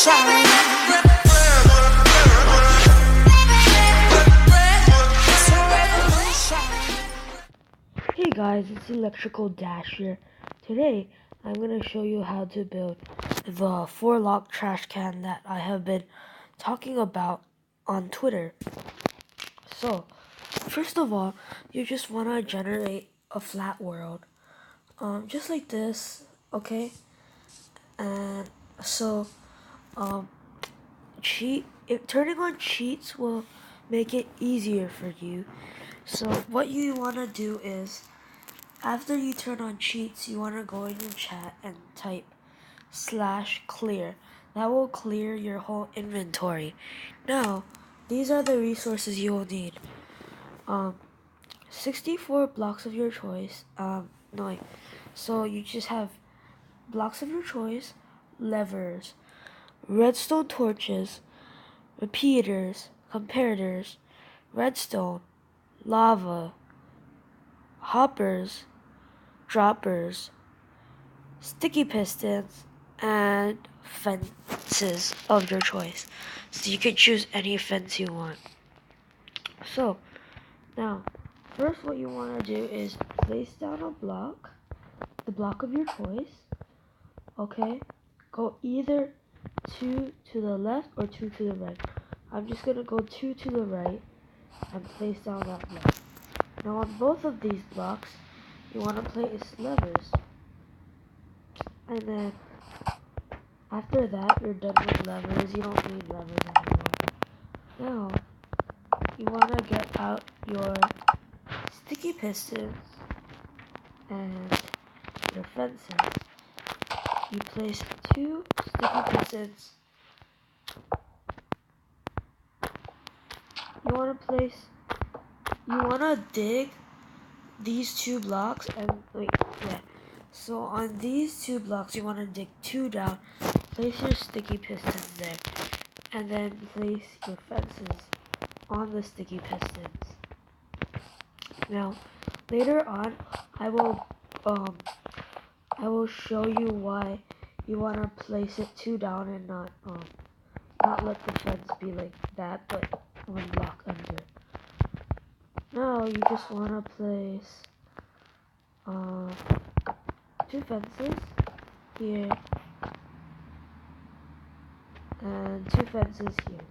Hey guys, it's Electrical Dash here. Today, I'm going to show you how to build the 4-lock trash can that I have been talking about on Twitter. So, first of all, you just want to generate a flat world. Just like this, okay? And so, turning on cheats will make it easier for you. So, what you want to do is, after you turn on cheats, you want to go in your chat and type /clear. That will clear your whole inventory. Now, these are the resources you will need. 64 blocks of your choice. No, so you just have blocks of your choice, levers, redstone torches, repeaters, comparators, redstone, lava, hoppers, droppers, sticky pistons, and fences of your choice. So you can choose any fence you want. So, now, first what you want to do is place down a block, the block of your choice, okay? Go either 2 to the left or 2 to the right. I'm just going to go 2 to the right and place down that block. Now on both of these blocks, you want to place levers. And then, after that, you're done with levers. You don't need levers anymore. Now, you want to get out your sticky pistons and your fences. You place 2 sticky pistons. You want to dig these 2 blocks and So on these 2 blocks, you want to dig 2 down. Place your sticky pistons there, and then place your fences on the sticky pistons. Now, later on, I will show you why you want to place it 2 down and not let the fence be like that, but 1 block under. Now you just want to place 2 fences here and 2 fences here.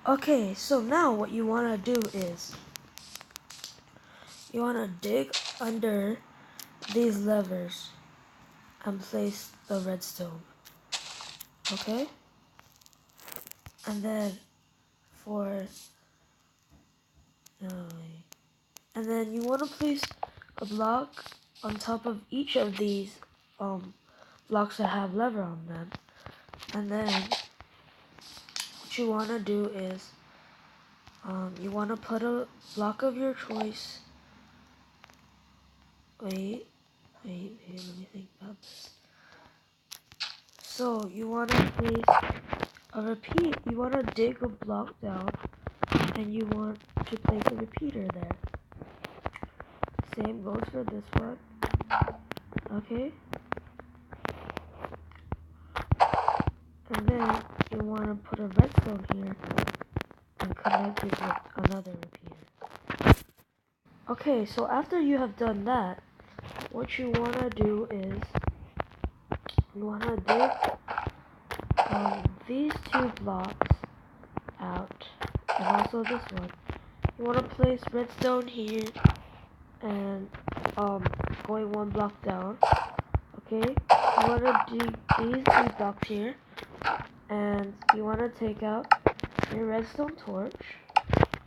Okay, so now what you want to do is you want to dig under these levers and place the redstone. Okay? And then and then you want to place a block on top of each of these blocks that have lever on them. And then what you want to do is you want to put a block of your choice. Wait, let me think about this. So you want to place a repeat. You want to dig a block down, and you want to place a repeater there. Same goes for this one. Okay. And then you want to put a redstone here and connect it with another repeater. Okay, so after you have done that, what you want to do is you want to dig these 2 blocks out, and also this one. You want to place redstone here and going 1 block down. Okay, you want to dig these 2 blocks here, and you want to take out your redstone torch,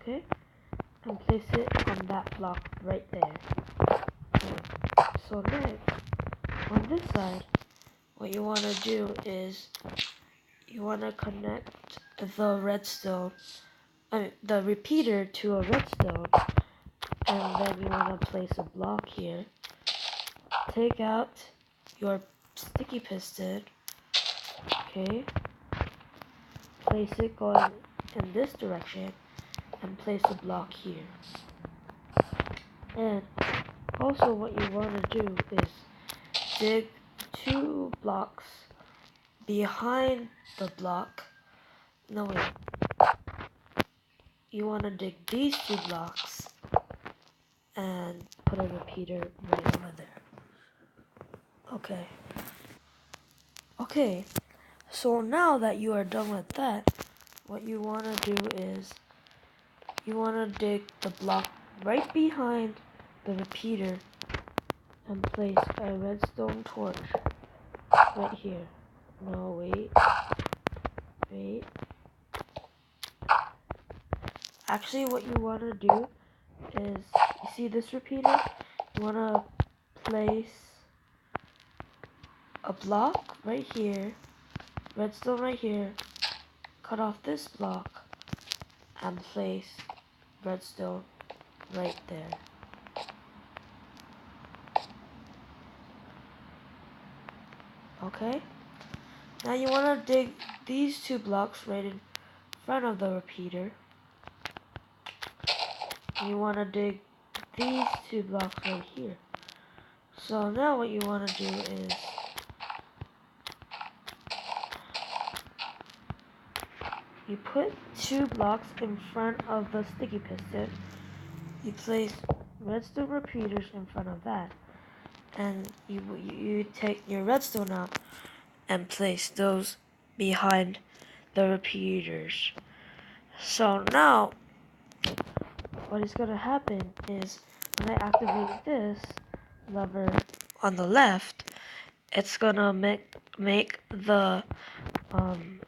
okay, and place it on that block right there. Okay. So next, on this side, what you want to do is you want to connect the repeater to a redstone, and then you want to place a block here. Take out your sticky piston, okay, place it going in this direction, and place a block here. And Also, what you want to do is dig 2 blocks behind the block. No, wait. You want to dig these 2 blocks and put a repeater right over there. Okay. Okay. So now that you are done with that, what you want to do is you want to dig the block right behind the repeater and place a redstone torch right here. No, wait. Wait. Actually, what you want to do is, you see this repeater? You want to place a block right here, redstone right here, cut off this block, and place redstone right there. Okay? Now you want to dig these 2 blocks right in front of the repeater. You want to dig these 2 blocks right here. So now what you want to do is you put 2 blocks in front of the sticky piston. You place redstone repeaters in front of that. And you take your redstone out and place those behind the repeaters. So now what is going to happen is when I activate this lever on the left, it's going to make the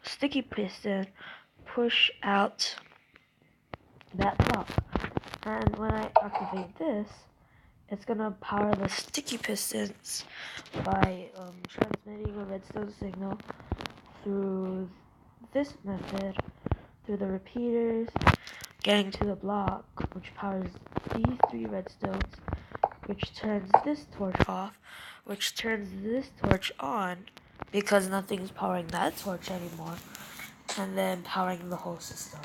sticky piston push out that block. And when I activate this, it's going to power the sticky pistons by transmitting a redstone signal through this method, through the repeaters, getting to the block, which powers these 3 redstones, which turns this torch off, which turns this torch on, because nothing's powering that torch anymore, and then powering the whole system.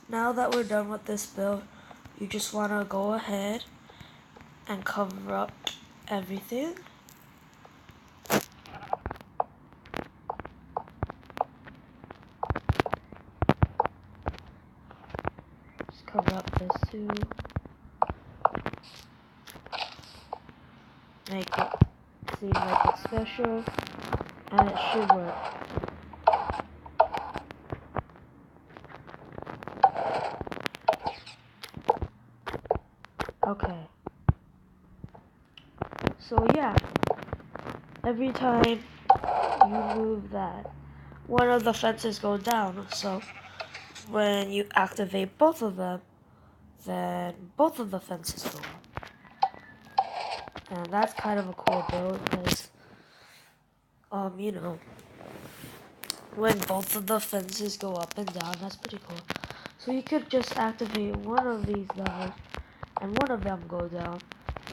Now that we're done with this build, you just want to go ahead and cover up everything. Just cover up this too. Make it seem like it's special, and it should work. Okay. So yeah, every time you move that, one of the fences go down. So when you activate both of them, then both of the fences go up. And that's kind of a cool build because, you know, when both of the fences go up and down, that's pretty cool. So you could just activate one of these levers and one of them go down,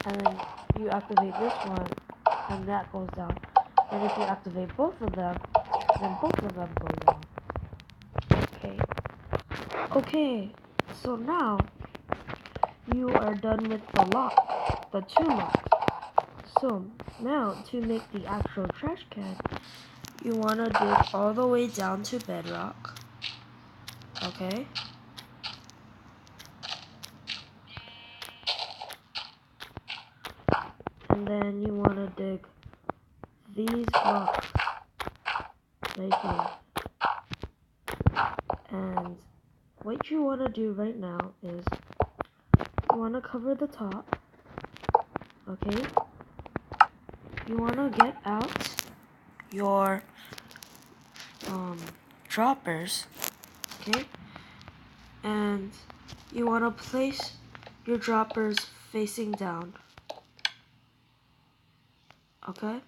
and then you activate this one and that goes down. And if you activate both of them, then both of them go down. Okay, so now you are done with the lock, the 2 locks. So now to make the actual trash can, you want to dig all the way down to bedrock. Okay. And then you want to dig these blocks right here. And what you want to do right now is you want to cover the top. Okay. You want to get out your droppers. Okay. And you want to place your droppers facing down. Okay?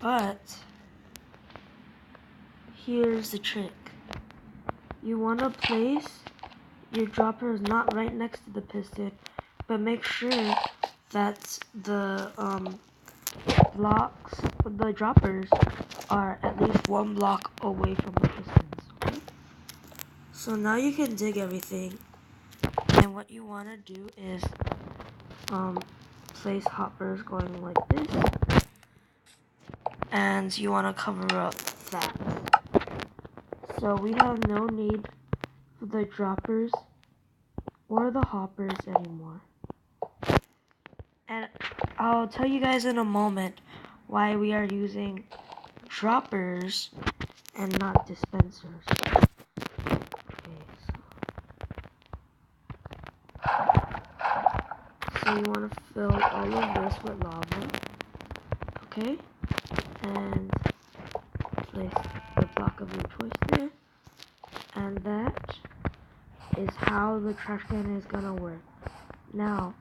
But here's the trick. You want to place your droppers not right next to the piston, but make sure that the blocks, the droppers are at least 1 block away from the pistons. Okay? So now you can dig everything, and what you want to do is place hoppers going like this, and you want to cover up that. So we have no need for the droppers or the hoppers anymore. And I'll tell you guys in a moment why we are using droppers and not dispensers. Okay, so you want to fill all of this with lava, okay? And place the block of your choice there. And that is how the trash can is gonna work. Now,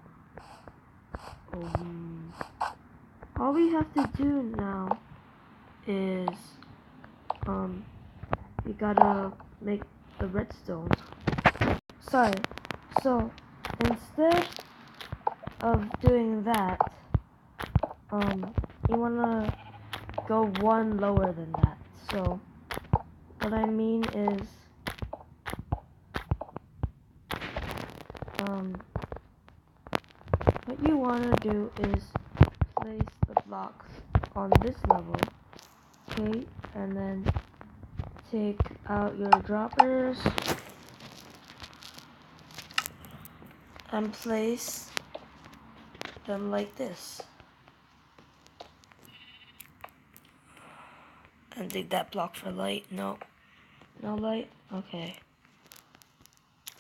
all we have to do now is we gotta make the redstone. Sorry. So instead of doing that, you wanna go one lower than that. So what I mean is, what you wanna do is place the blocks on this level, okay, and then take out your droppers and place them like this. And dig that block for light. No. No light? Okay.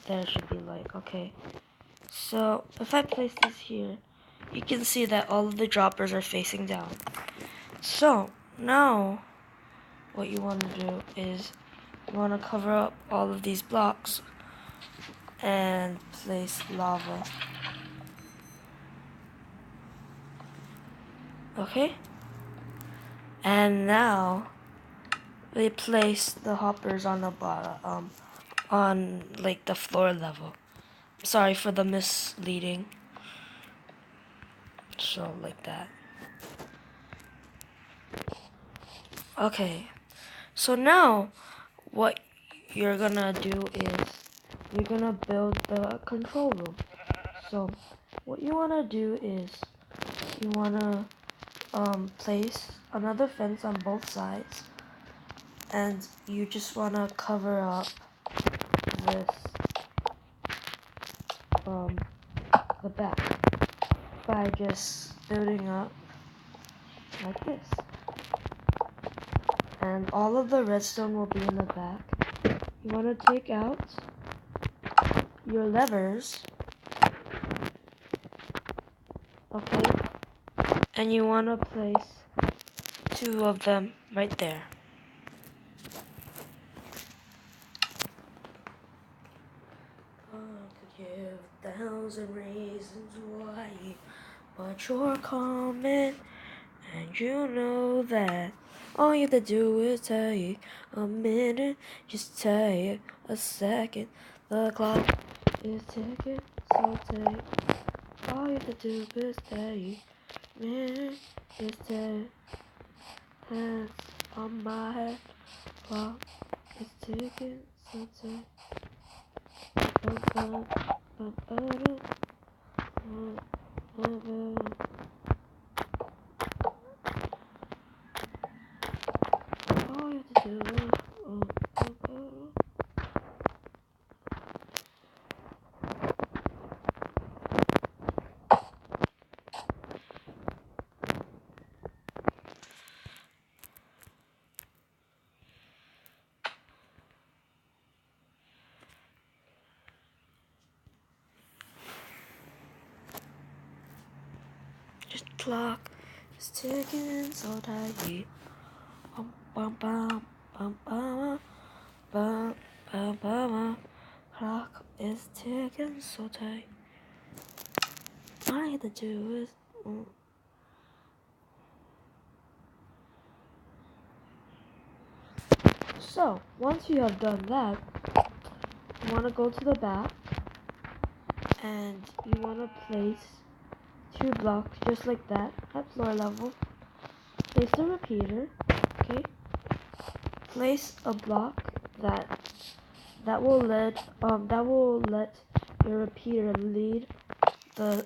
There should be light. Okay. So, if I place this here, you can see that all of the droppers are facing down. So, now, what you want to do is, you want to cover up all of these blocks and place lava. Okay? And now, we place the hoppers on the bottom, on like the floor level. Sorry for the misleading. So like that. Okay. So now what you're gonna do is you're gonna build the control room. So what you wanna do is you wanna place another fence on both sides, and you just wanna cover up this the back by just building up like this. And all of the redstone will be in the back. You want to take out your levers, okay? And you want to place 2 of them right there. I could give 1,000 reasons why, but you're coming, and you know that. All you have to do is take a minute, just take a second. The clock is ticking, so take. All you have to do is take a minute, just take. Hands on my head, clock is ticking, so take. All you have to do is just clock is ticking so tight. Bum bum bum bum bum bum bum bum. Clock is ticking so tight. All you have to do is So, once you have done that, you want to go to the back, and you want to place 2 blocks just like that at floor level. Place the repeater, okay? Place a block that that will let your repeater lead the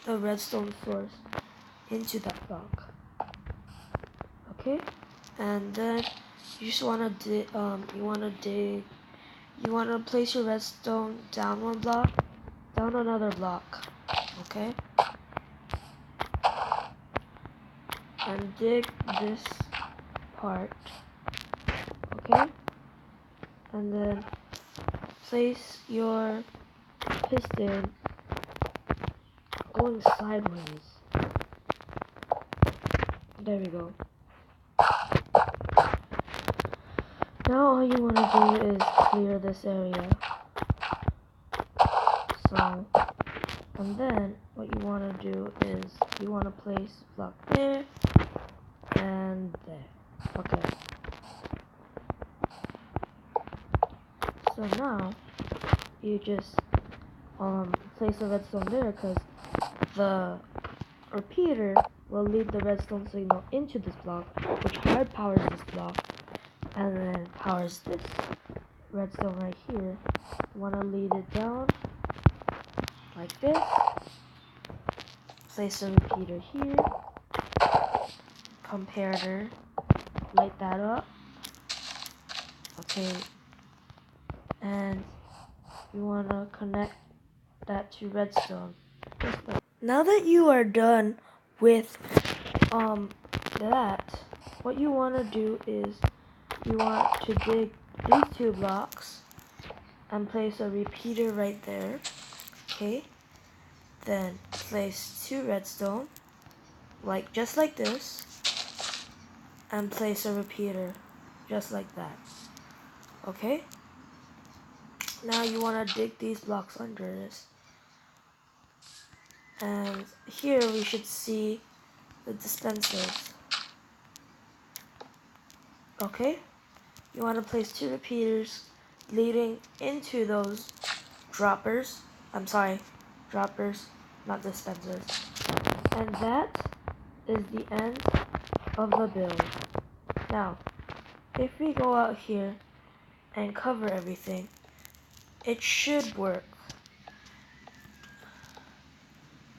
redstone source into that block. Okay, and then you just wanna you wanna place your redstone down one block, down another block. Okay, and dig this part. Okay, and then place your piston going sideways. There we go. Now all you want to do is clear this area. So, and then what you want to do is you want to place a block there and there. Okay. So now you just place a redstone there because the repeater will lead the redstone signal into this block, which hard powers this block, and then powers this redstone right here. You want to lead it down like this. Place a repeater here. Comparator. Light that up. Okay. And you want to connect that to redstone. Now that you are done with that, what you want to do is you want to dig these two blocks and place a repeater right there. Okay, then place two redstone just like this, and place a repeater just like that. Okay, now you want to dig these blocks under this, and here we should see the dispensers. Okay, you want to place two repeaters leading into those droppers. I'm sorry, droppers, not dispensers. And that is the end of the build. Now, if we go out here and cover everything, it should work.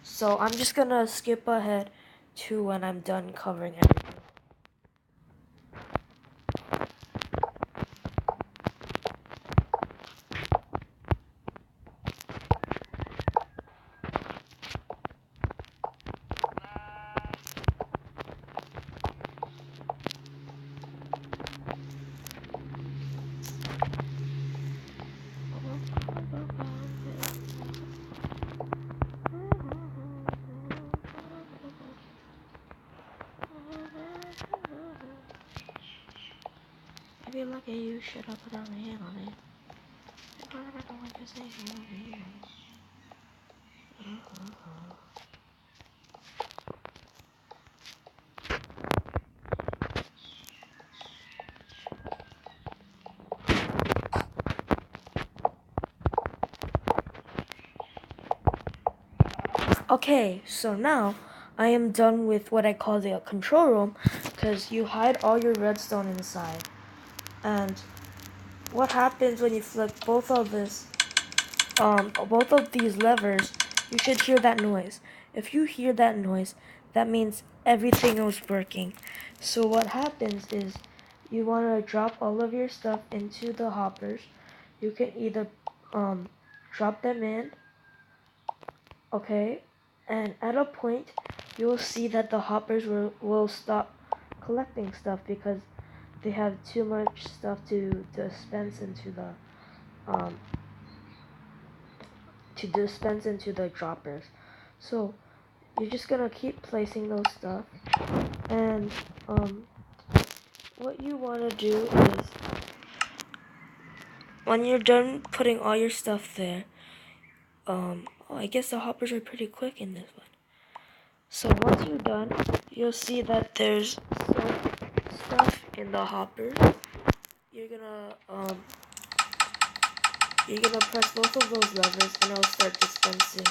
So I'm just gonna skip ahead to when I'm done covering everything. If you look at you, should I put on my hand on it? I don't want to say Okay, so now I am done with what I call the control room, because you hide all your redstone inside. And what happens when you flip both of these levers, you should hear that noise. If you hear that noise, that means everything is working. So what happens is you want to drop all of your stuff into the hoppers. You can either drop them in, okay, and at a point you will see that the hoppers will stop collecting stuff because they have too much stuff to dispense into the droppers. So you're just gonna keep placing those stuff, and what you want to do is when you're done putting all your stuff there, I guess the hoppers are pretty quick in this one. So once you're done, you'll see that there's some stuff in the hopper. You're gonna press both of those levers and it'll start dispensing.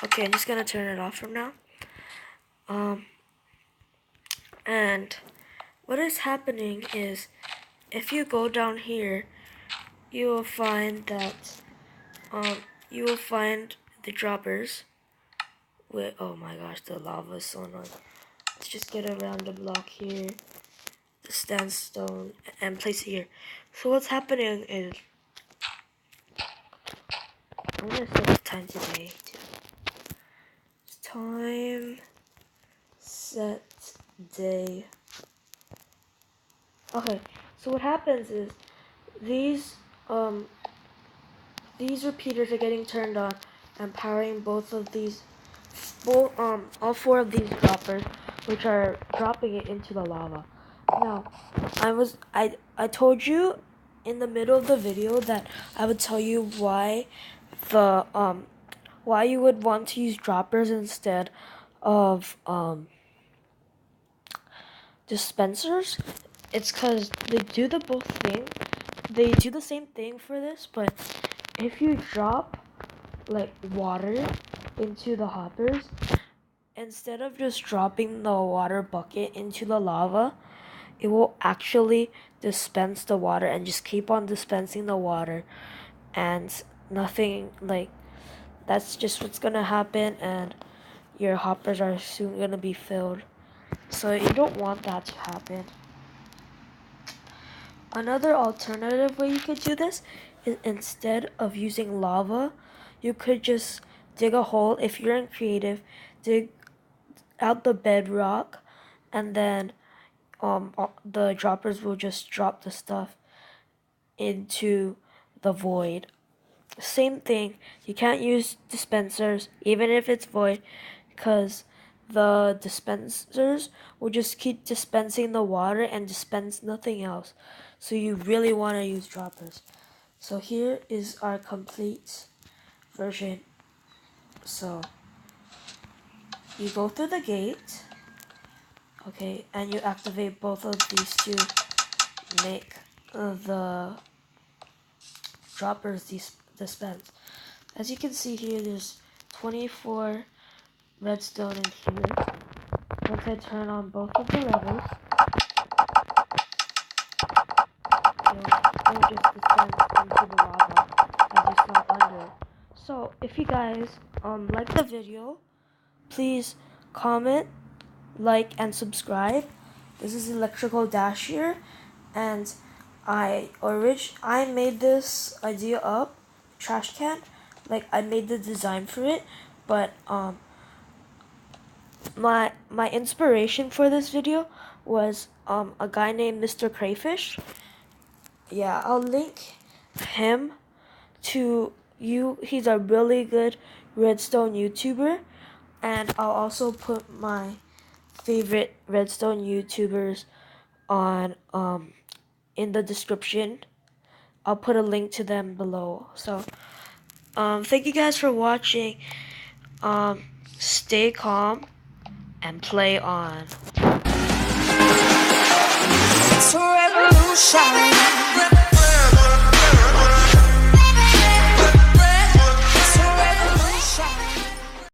Okay, I'm just gonna turn it off from now. And what is happening is if you go down here, you will find that you will find the droppers with, oh my gosh, the lava is so annoying. Let's just get a random block here, the sandstone, and place it here. So what's happening is, I'm gonna set the time today too. Time set day. Okay, so what happens is these repeaters are getting turned on and powering both of these, all four of these droppers, which are dropping it into the lava. Now, I told you in the middle of the video that I would tell you why the why you would want to use droppers instead of dispensers. It's because they do the both thing. They do the same thing for this, but if you drop like water into the hoppers, instead of just dropping the water bucket into the lava, it will actually dispense the water and just keep on dispensing the water, and nothing, like, that's just what's gonna happen, and your hoppers are soon gonna be filled. So you don't want that to happen. Another alternative way you could do this is, instead of using lava, you could just dig a hole. If you're in creative, dig out the bedrock, and then the droppers will just drop the stuff into the void. Same thing, you can't use dispensers even if it's void, because the dispensers will just keep dispensing the water and dispense nothing else. So you really want to use droppers. So here is our complete version. So you go through the gate, okay, and you activate both of these to make the droppers dispense. As you can see here, there's 24 redstone in here. Once I turn on both of the levels, it'll just dispense into the lava as you saw under. So if you guys like the video, please comment, like, and subscribe. This is Electrical Dash here, and I made this idea up, trash can. Like, I made the design for it, but my inspiration for this video was a guy named Mr.Crayfish. Yeah, I'll link him to you. He's a really good redstone YouTuber, and I'll also put my favorite redstone YouTubers on in the description. I'll put a link to them below. So thank you guys for watching. Stay calm and play on.